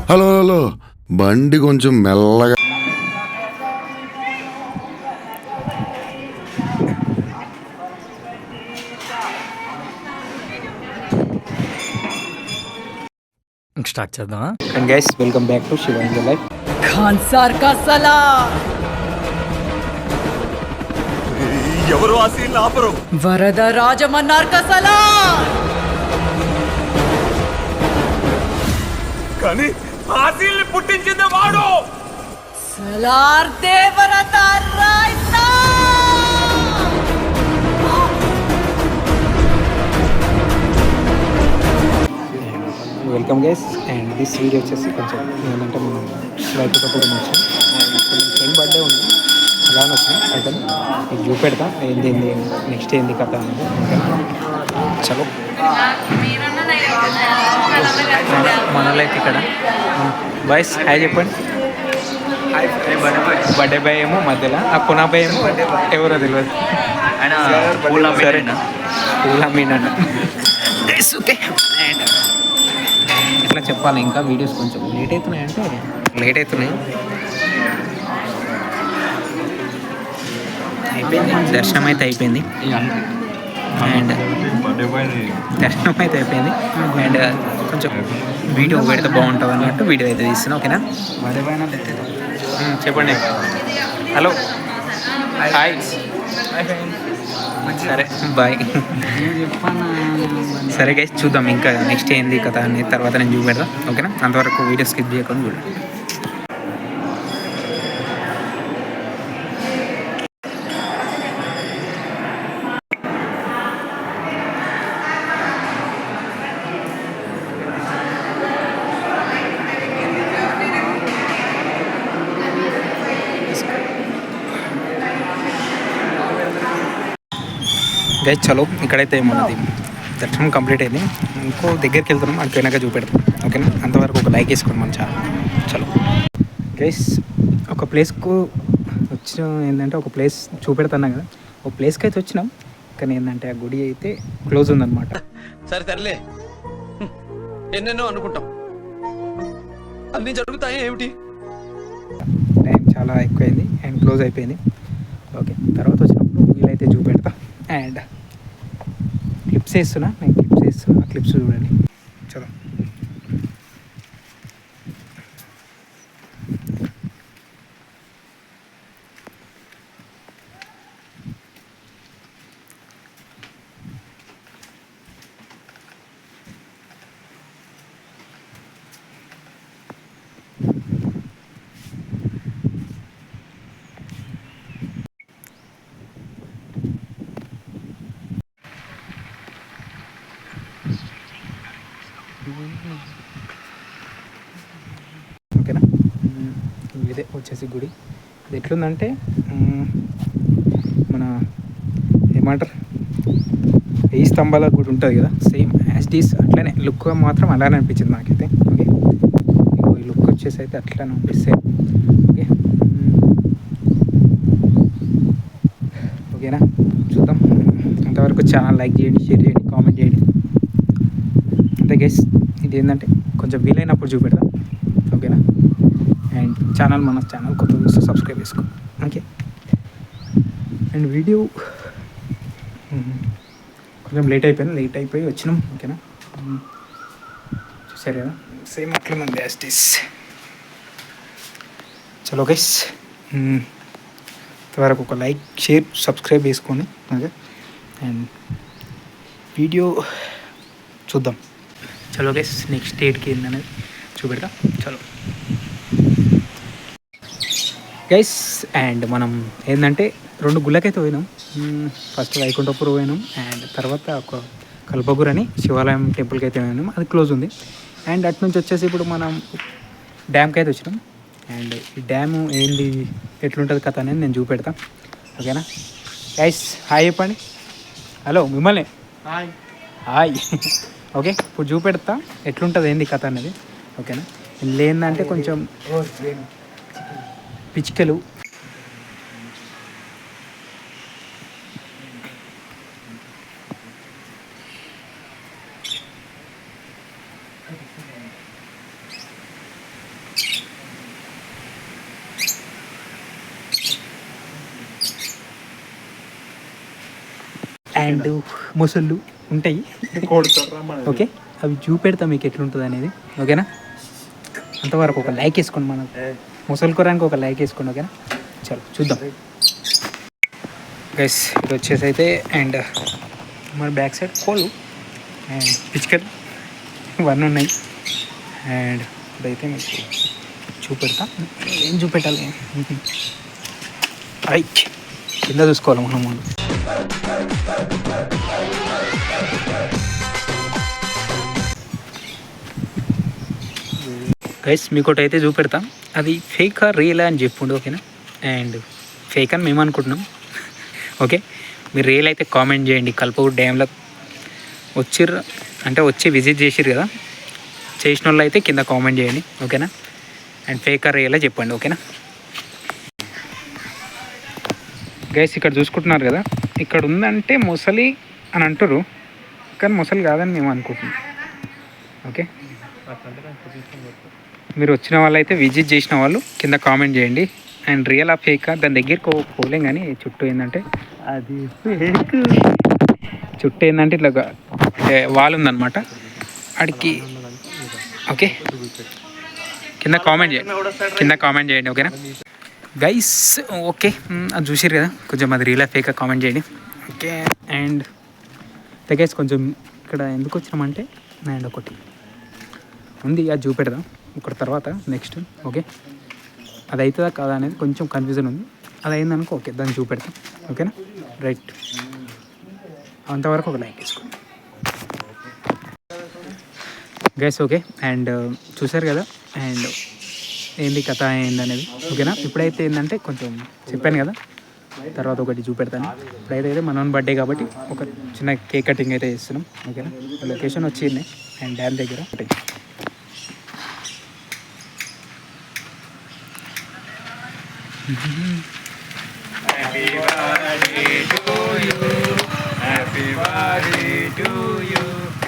Hello hello బండి కొంచెం మెల్లగా. స్టార్ట్ చేద్దామా? And guys welcome back to Shiva in the life. Khan sir కా సలాం. ఎవరు ఆ సీన్ ఆపరు. వరద రాజమన్నార్ కా సలాం. కానీ ఆ సీన్ పుట్టించింది వాడు. సలార్ దేవరత రాయ్తా. Welcome guys. And this video వచ్చేసి కొంచెం ఏంటంటే మనం వైకుంఠపురం వచ్చాం. అండ్ ఫ్రెండ్ బర్త్డే ఉంది, అలానే వచ్చినాం. అయితే మీకు చూపెడతా ఏంది నెక్స్ట్ ఏంది కథ అనేది. చలో మనలైతే ఇక్కడ బాయ్స్ హాయ్ చెప్పండి. బర్త్డే బాయ్ ఏమో మధ్యలో, ఆ కొనా బాయ్ ఏమో ఎవరో తెలియదు. సరే పూల మీనంట. ఓకే అండ్ ఎట్లా చెప్పాలి, ఇంకా వీడియోస్ కొంచెం లేట్ అవుతున్నాయి. అయిపోయింది దర్శనం అయితే అయిపోయింది. అండ్ అండ్ కొంచెం వీడియో పెడితే బాగుంటుంది అన్నట్టు వీడియో అయితే తీస్తున్నా. ఓకేనా? చెప్పండి. Hello hi. సరే బాయ్. సరే గైస్ చూద్దాం ఇంకా నెక్స్ట్ ఏంది కథ అనేది తర్వాత నేను చూపెడతా. ఓకేనా? అంతవరకు వీడియో స్కిప్ చేయకుండా చూడండి. గైస్ చలో ఇక్కడైతే మనది దర్శనం కంప్లీట్ అయింది. ఇంకో దగ్గరికి వెళ్తున్నాం, అక్కడికి వెనక చూపెడతాం. ఓకేనా? అంతవరకు ఒక లైక్ వేసుకోండి మన ఛానల్. చలో గైస్ ఒక ప్లేస్కు వచ్చిన ఏంటంటే ఒక ప్లేస్ చూపెడతాను కదా, ఒక ప్లేస్కి అయితే వచ్చినాం. కానీ ఏంటంటే ఆ గుడి అయితే క్లోజ్ ఉందన్నమాట. సరే తరలే, ఎన్నెన్నో అనుకుంటాం, అన్నీ జరుగుతాయి ఏమిటి. టైం చాలా ఎక్కువైంది అండ్ క్లోజ్ అయిపోయింది. ఓకే తర్వాత వచ్చినప్పుడు వీలైతే చూపెడతా. అండ్ క్లిప్స్ వేస్తున్నా, క్లిప్స్ చూడండి. చలో ఓకేనా? ఇదే వచ్చేసి గుడి. ఇది ఎట్లుందంటే మన ఏమంటారు, 1000 స్తంభాల గుడి ఉంటుంది కదా, సేమ్ యాజ్ డీస్ అట్లనే లుక్ మాత్రం అలానే అనిపించింది నాకైతే. ఓకే ఈ లుక్ వచ్చేసి అయితే అట్లానే అనిపిస్తాయి. ఓకే ఓకేనా? చూద్దాం. అంతవరకు ఛానల్ లైక్ చేయండి, షేర్ చేయండి, కామెంట్ చేయండి. అంతే గైస్, ఇది ఏంటంటే కొంచెం వీలైనప్పుడు చూపెడతాం. ఓకేనా? అండ్ మన ఛానల్ కొత్త చూస్తే సబ్స్క్రైబ్ చేసుకో. ఓకే అండ్ వీడియో కొంచెం లేట్ అయిపోయి వచ్చినాం. ఓకేనా? చూసారు కదా, సేమ్ అట్లా ఉంది యాజ్ ఇట్ ఈస్. చలో గైస్ ఇంతవరకు ఒక లైక్ షేర్ సబ్స్క్రైబ్ చేసుకోండి. ఓకే అండ్ వీడియో చూద్దాం. చలో గైస్ నెక్స్ట్ డేట్కి ఏందనేది చూపెడతా. చలో గైస్ అండ్ మనం ఏంటంటే 2 గుళ్ళకైతే పోయినాం. ఫస్ట్ వైకుంఠపురం పోయినాం అండ్ తర్వాత ఒక కల్పగురు అని శివాలయం టెంపుల్కి అయితే పోయినాం, అది క్లోజ్ ఉంది. అండ్ అటు నుంచి వచ్చేసి ఇప్పుడు మనం డ్యామ్కి అయితే వచ్చినాం. అండ్ ఈ డ్యాము ఏంది ఎట్లుంటుంది కథ అనేది నేను చూపెడతా. ఓకేనా గైస్? హాయ్ చెప్పండి. హలో మిమ్మల్ని హాయ్. ఓకే ఇప్పుడు చూపెడతా ఎట్లుంటుంది ఏంది కథ అనేది. ఓకేనా? ఇందులో ఏంటంటే కొంచెం పిచ్చుకలు, అండ్ మొసళ్ళు ఉంటాయి. ఓకే, అవి చూపెడతా మీకు ఎట్లుంటుంది అనేది. ఓకేనా, అంతవరకు ఒక లైక్ వేసుకోండి. మనం మొసలు కూరానికి ఒక లైక్ వేసుకోండి. ఓకేనా, చలో చూద్దాం గైస్. ఇది వచ్చేసి అయితే అండ్ మన బ్యాక్ సైడ్ కోళ్ళు అండ్ పిచ్చుకలు ఇవన్నీ ఉన్నాయి. అండ్ ఇప్పుడైతే మీకు చూపెడతా. ఏం చూపెట్టాలి, రైట్ కింద చూసుకోవాలి మనం. గైస్ మీకు ఒకటి అయితే చూపెడతాం, అది ఫేకా రియలా అని చెప్పుండు. ఓకేనా, అండ్ ఫేక్ అని మేము అనుకుంటున్నాం. ఓకే, మీరు రియల్ అయితే కామెంట్ చేయండి. కల్పగూడ డ్యామ్లో వచ్చిర్రు అంటే వచ్చి విజిట్ చేసిర్రు కదా, చేసిన వాళ్ళు అయితే కింద కామెంట్ చేయండి. ఓకేనా, అండ్ ఫేకా రియలా చెప్పండి. ఓకేనా గైస్, ఇక్కడ చూసుకుంటున్నారు కదా, ఇక్కడ ఉందంటే మొసలి అని అంటారు, కానీ మొసలి కాదని మేము అనుకుంటున్నాం. ఓకే, మీరు వచ్చిన వాళ్ళు అయితే విజిట్ చేసిన వాళ్ళు కింద కామెంట్ చేయండి. అండ్ రియల్ ఆ ఫేక్ దాని దగ్గరికి పోలేం, కానీ చుట్టూ ఏంటంటే అది ఫేక్. చుట్టూ ఏంటంటే ఇట్లా వాల్ ఉందన్నమాట అడికి. ఓకే, కింద కామెంట్ చేయండి. ఓకేనా గైస్, ఓకే అది చూసారు కదా, కొంచెం అది రియల్ ఫేక్ కామెంట్ చేయండి. ఓకే, అండ్ గైస్ కొంచెం ఇక్కడ ఎందుకు వచ్చినామంటే అండ్ ఒకటి ఉంది, అది చూపెడదాం ఒకటి తర్వాత నెక్స్ట్. ఓకే, అది అవుతుందా కాదా అనేది కొంచెం కన్ఫ్యూజన్ ఉంది. అది అయిందనుకో ఓకే దాన్ని చూపెడతాం. ఓకేనా, రైట్, అంతవరకు ఒక లైక్ వేసుకోండి గైస్. ఓకే, అండ్ చూసారు కదా, అండ్ ఏంది కథ ఏందనేది. ఓకేనా, ఇప్పుడైతే ఏంటంటే కొంచెం చెప్పాను కదా, తర్వాత ఒకటి చూపెడతాను. ఇప్పుడైతే మన బర్త్డే కాబట్టి ఒక చిన్న కేక్ కటింగ్ అయితే చేస్తున్నాం. ఓకేనా, లొకేషన్ వచ్చింది అండ్ డ్యామ్ దగ్గర.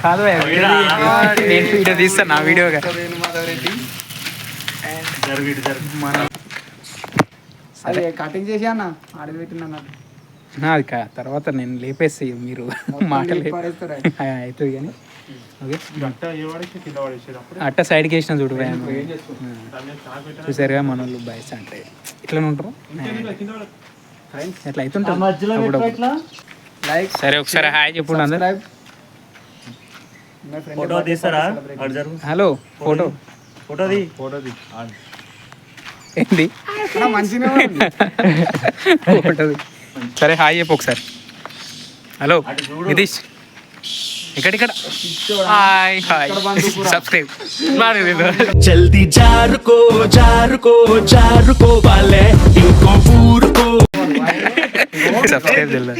కాదు నేను వీడియో తీస్తాను, నా వీడియోగా అదే కటింగ్ చేసి అన్న ఆడది పెట్టిన అది తర్వాత నేను లేపేసి మీరు మాటలు అవుతుంది కానీ. ఓకే, అట్ట సైడ్కి వేసిన చూడు చూసారుగా మన వాళ్ళు బాయ్స్ అంటే ఇట్లనే ఉంటారు, ఎట్లా అవుతుంటారు. సరే ఒకసారి హాయ్ చెప్పండి అందరు. ఫోటో తీస్తారా? హలో, ఫోటో ఏంది మంచిగా ఫోటో. సరే హాయ్ చెప్పు ఒకసారి. హలో నితీష్, ఇక్కడ హాయ్ హాయ్ సబ్స్క్రైబ్ జల్దీ జారుకో జారుకో జారుకో వాలే ఇంకో ఊరుకో. సబ్స్క్రైబ్ తెలియదు.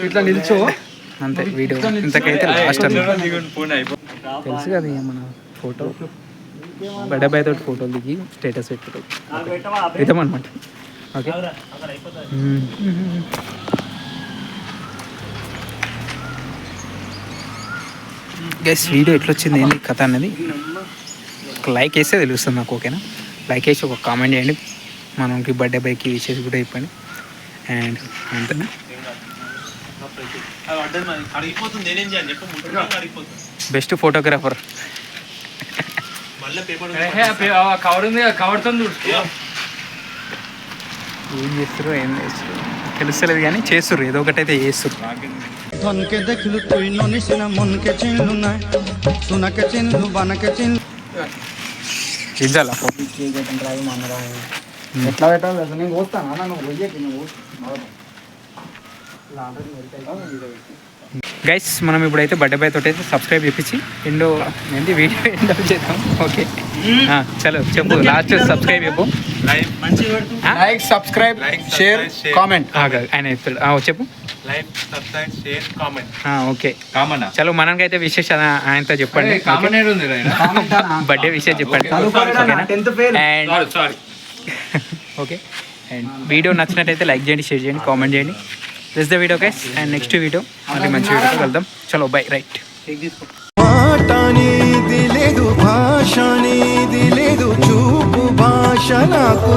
ఇట్లా నిల్చో అంతే వీడియో ఇంతకైతే లాస్ట్ అన్న తెలుసు కదా మన ఫోటో బడబాయ్ తోటి ఫోటోలు దిగి స్టేటస్ పెట్టుకుంటాం ఇద్దామన్నమాట. ఓకే, గైస్ వీడియో ఎట్లొచ్చింది ఏంటి కథ అనేది ఒక లైక్ వేస్తే తెలుస్తుంది నాకు. ఓకేనా, లైక్ వేసి ఒక కామెంట్ చేయండి. మనకి బర్త్డే బైక్కి విషెస్ కూడా అయిపోయింది. అండ్ అంతేనా, బెస్ట్ ఫోటోగ్రాఫర్ ఏం చేస్తారు ఏం చేస్తారు తెలుస్తలేదు కానీ చేస్తుర్రు, ఏదో ఒకటి అయితే చేస్తుర్రు. ধনকে দেখিলু তুই ননিসিনা মনকে চিনলু না সোনাকে চিনলু বানাকে চিনলু ఇద్దాలా ఎట్లా పెట్టాలి అసలు నేను పోస్తాను అన్న, నువ్వు పోయేకి నువ్వు గైస్ మనం ఇప్పుడైతే బర్త్డే బాయ్ తోటి అయితే సబ్స్క్రైబ్ చేపించి ఎండో ఏంటి వీడియో ఎండ్ అప్ చేద్దాం. ఓకే చలో చెప్పు లాస్ట్ సబ్స్క్రైబ్ చెప్పు. Like subscribe share comment. ఆయన చెప్తాడు చెప్పు. Like subscribe share comment. Okay చలో మనకైతే విశేష ఆయనతో చెప్పండి, బర్త్డే విషయం చెప్పండి. అండ్ ఓకే, అండ్ వీడియో నచ్చినట్టయితే లైక్ చేయండి, షేర్ చేయండి, కామెంట్ చేయండి. This the video guys, and next video మళ్ళీ మంచి వీడియోతో వెళ్దాం. చలో బై. రైట్, మాటనేది లేదు భాష అనేది లేదు చూపు భాష నాకు